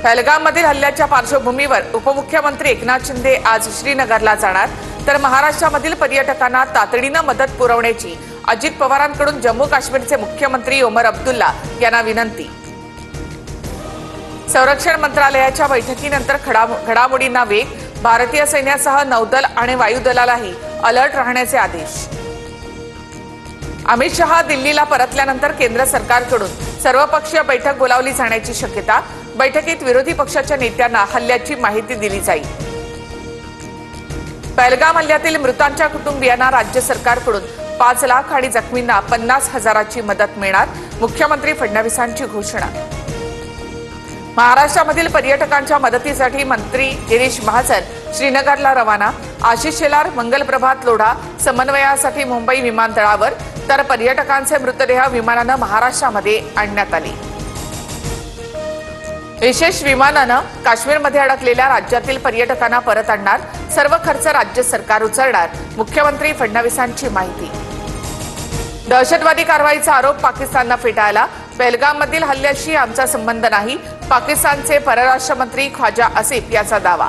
पहलगाममधील हल्ल्याच्या पार्श्वभूमीवर उपमुख्यमंत्री एकनाथ शिंदे आज श्रीनगरला जाणार, तर महाराष्ट्रामधील पर्यटकांना तातडीने मदत पुरवण्याची अजित पवारांकडून जम्मू काश्मीरचे मुख्यमंत्री ओमर अब्दुल्ला यांना विनंती। संरक्षण मंत्रालयाच्या बैठकीनंतर घडामोडींना वेग, भारतीय सैन्यासह नौदल आणि वायुदलालाही अलर्ट राहण्याचे आदेश। अमित शहा दिल्लीला परतल्यानंतर केंद्र सरकारकडून सर्वपक्षीय बैठक बोलावली जाण्याची शक्यता। बैठकीत विरोधी पक्षाच्या नेत्यांना हल्ल्याची माहिती दिली जाईल। पहलगाम हल्ल्यातील मृतांच्या कुटुंबियांना राज्य सरकारकडून 5 लाख आणि जखमींना 50,000ची मदत मिळणार, मुख्यमंत्री फडणवीसांची घोषणा। महाराष्ट्रामधील पर्यटकांच्या मदतीसाठी मंत्री गिरीश महाजन श्रीनगरला रवाना। आशिष शेलार, मंगलप्रभात लोढा समन्वयासाठी मुंबई विमानतळावर, तर पर्यटकांचे मृतदेह विमानानं महाराष्ट्रामध्ये आणण्यात आले। विशेष विमानानं काश्मीरमध्ये अडकलेल्या राज्यातील पर्यटकांना परत आणणार, सर्व खर्च राज्य सरकार उचलणार, मुख्यमंत्री फडणवीसांची माहिती। दहशतवादी कारवाईचा आरोप पाकिस्ताननं फेटाळला। पहलगाममधील हल्ल्याशी आमचा संबंध नाही, पाकिस्तानचे परराष्ट्र मंत्री ख्वाजा आसिफ याचा दावा।